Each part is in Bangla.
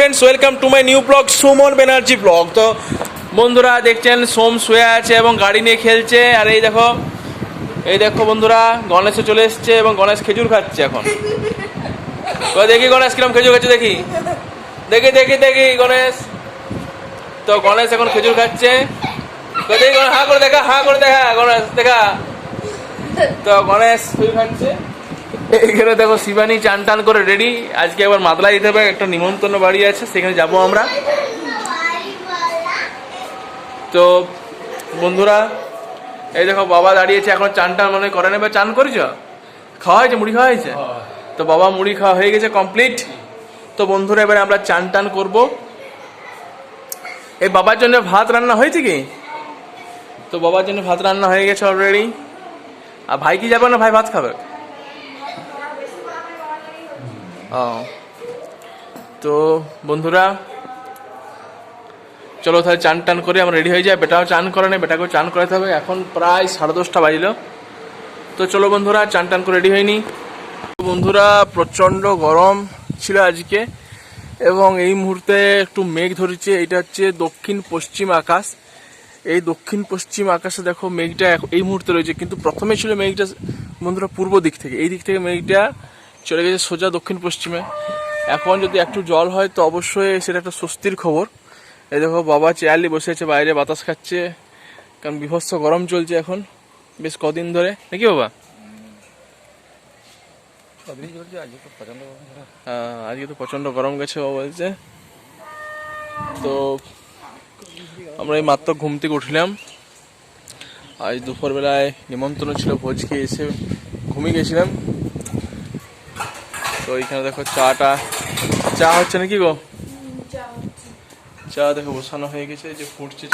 Friends, welcome to my new blog Suman Banerjee blog. তো বন্ধুরা দেখছেন সোম শুয়ে আছে এবং গাড়ি নিয়ে খেলছে। আর এই দেখো বন্ধুরা, গণেশও চলে এসছে এবং গণেশ খেজুর খাচ্ছে এখন। তো দেখি গণেশ কিরম খেজুর খাচ্ছে, দেখি দেখি দেখি দেখি গণেশ। তো গণেশ এখন খেজুর খাচ্ছে। তো দেখি গণেশ, হা করে দেখা, হা করে দেখা গণেশ, দেখা। তো গণেশ খেজুর খাচ্ছে। এখানে দেখো শিবানী চান টান করে রেডি। আজকে আবার মাদলা দিতে হবে, একটা নিমন্ত্রণ বাড়ি আছে, সেখানে যাব আমরা। তো বন্ধুরা এই দেখো বাবা দাঁড়িয়েছে, এখন চান টান মনে করে নেবে। চান করেছ, খাওয়া হয়েছে, মুড়ি খাওয়া হয়েছে? তো বাবা মুড়ি খাওয়া হয়ে গেছে কমপ্লিট। তো বন্ধুরা এবারে আমরা চান টান করবো। এই বাবার জন্য ভাত রান্না হয়েছে কি? তো বাবার জন্য ভাত রান্না হয়ে গেছে অলরেডি। আর ভাই কি যাবে না? ভাই ভাত খাবে। ও, তো বন্ধুরা চলো তাহলে চান টান করে আমরা রেডি হয়ে যাই। বেটাও চান করে নেই, বেটাকেও চান করাতে হবে। এখন প্রায় 10:30 বাজলো। তো চলো বন্ধুরা চান টান করে রেডি হয়নি। বন্ধুরা প্রচণ্ড গরম ছিল আজকে এবং এই মুহূর্তে একটু মেঘ ধরেছে। এটা হচ্ছে দক্ষিণ পশ্চিম আকাশ। এই দক্ষিণ পশ্চিম আকাশে দেখো মেঘটা এই মুহূর্তে রয়েছে, কিন্তু প্রথমে ছিল মেঘটা বন্ধুরা পূর্ব দিক থেকে। এই দিক থেকে মেঘটা চলে গেছে সোজা দক্ষিণ পশ্চিমে। এখন যদি একটু জল হয় তো অবশ্যই সেটা একটা স্বস্তির খবর। এই দেখো বাবা চেয়ারলি বসে আছে, বাইরে বাতাস খাচ্ছে, কারণ বিভৎস গরম চলছে এখন বেশ কদিন ধরে, নাকি বাবা? আজকে তো প্রচন্ড গরম গেছে বাবা বলছে। তো আমরা এই মাত্র ঘুম থেকে উঠলাম। আজ দুপুরবেলায় নিমন্ত্রণ ছিল, ভোজ খেয়ে এসে ঘুমিয়ে গেছিলাম। তো এইখানে দেখো চা হচ্ছে নাকি গো? চা দেখো বসানো হয়ে গেছে, যে ফুটছে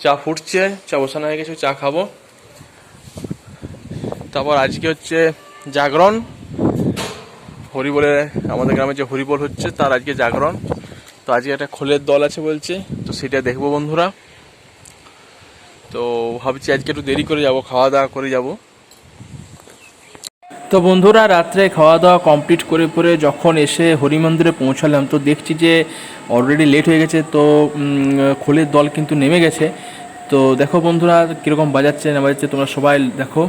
চা ফুটছে, চা বসানো হয়ে গেছে, চা খাবো। তারপর আজকে হচ্ছে জাগরণ, হরিবোলে, আমাদের গ্রামে যে হরিবোল হচ্ছে তার আজকে জাগরণ। তো আজকে একটা খোলের দল আছে বলছে, তো সেটা দেখবো বন্ধুরা। তো ভাবছি আজকে একটু দেরি করে যাব, খাওয়া দাওয়া করে যাব। তো বন্ধুরা রাত্রে খাওয়া দাওয়া কমপ্লিট করে পরে যখন এসে হরি মন্দিরে পৌঁছালাম, তো দেখছি যে অলরেডি লেট হয়ে গেছে। তো খোলের দল কিন্তু নেমে গেছে। তো দেখো বন্ধুরা কীরকম বাজাচ্ছে না বাজাচ্ছে, তোমরা সবাই দেখো।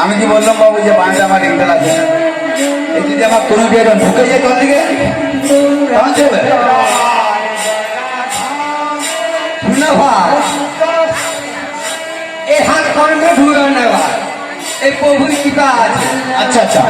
আমি কি বললাম বাবু যে বাঁধ আমার রেখে লাগবে, এই যদি আমার কোনো দিয়ে ঢুকে যায় তোর দিকে তখন চলবে না ভাই। এই হাত কর্মে ঢুকে নেওয়া এই প্রভুর কৃপা আছে। আচ্ছা আচ্ছা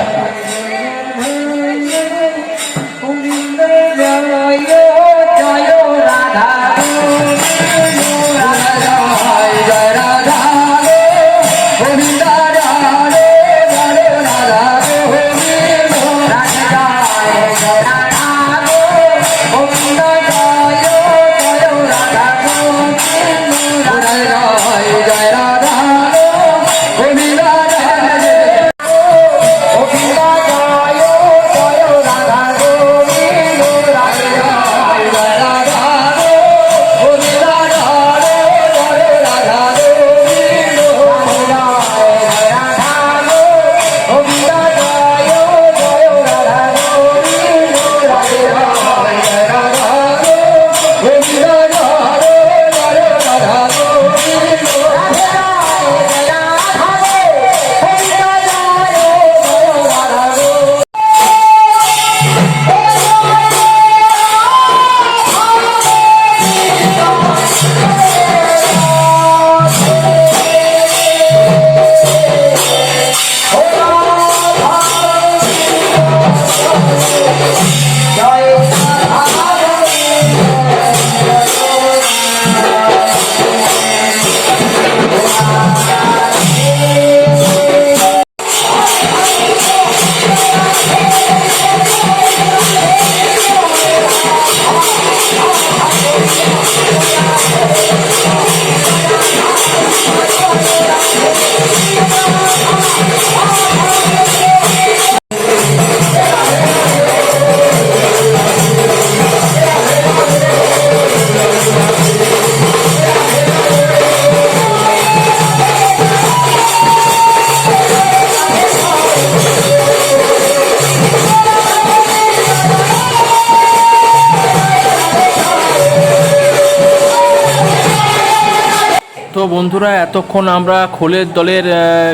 বন্ধুরা এতক্ষণ আমরা খোলের দলের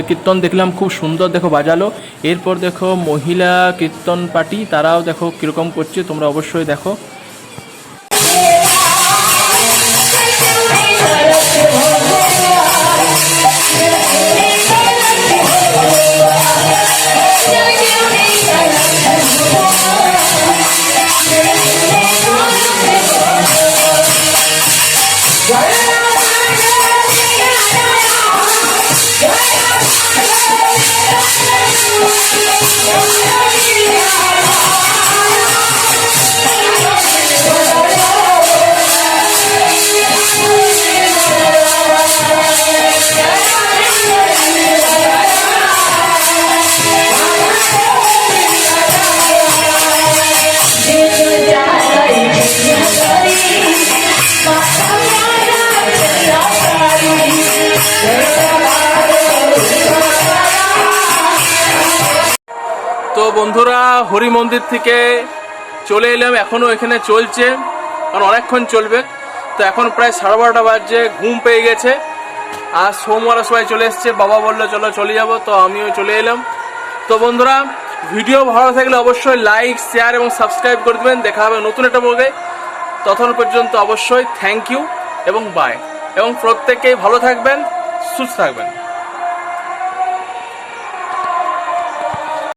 কীর্তন দেখলাম, খুব সুন্দর দেখো বাজালো। এরপর দেখো মহিলা কীর্তন পার্টি, তারাও দেখো কীরকম করছে, তোমরা অবশ্যই দেখো। তো বন্ধুরা হরি মন্দির থেকে চলে এলাম, এখনও এখানে চলছে, কারণ অনেকক্ষণ চলবে। তো এখন প্রায় 12:30 বাজছে, ঘুম পেয়ে গেছে। আর সোমবার সবাই চলে এসছে, বাবা বললো চলো চলে যাব, তো আমিও চলে এলাম। তো বন্ধুরা ভিডিও ভালো থাকলে অবশ্যই লাইক, শেয়ার এবং সাবস্ক্রাইব করে দেবেন। দেখা হবে নতুন একটা ব্লগে, ততক্ষণ পর্যন্ত অবশ্যই থ্যাংক ইউ এবং বাই, এবং প্রত্যেকেই ভালো থাকবেন, সুস্থ থাকবেন।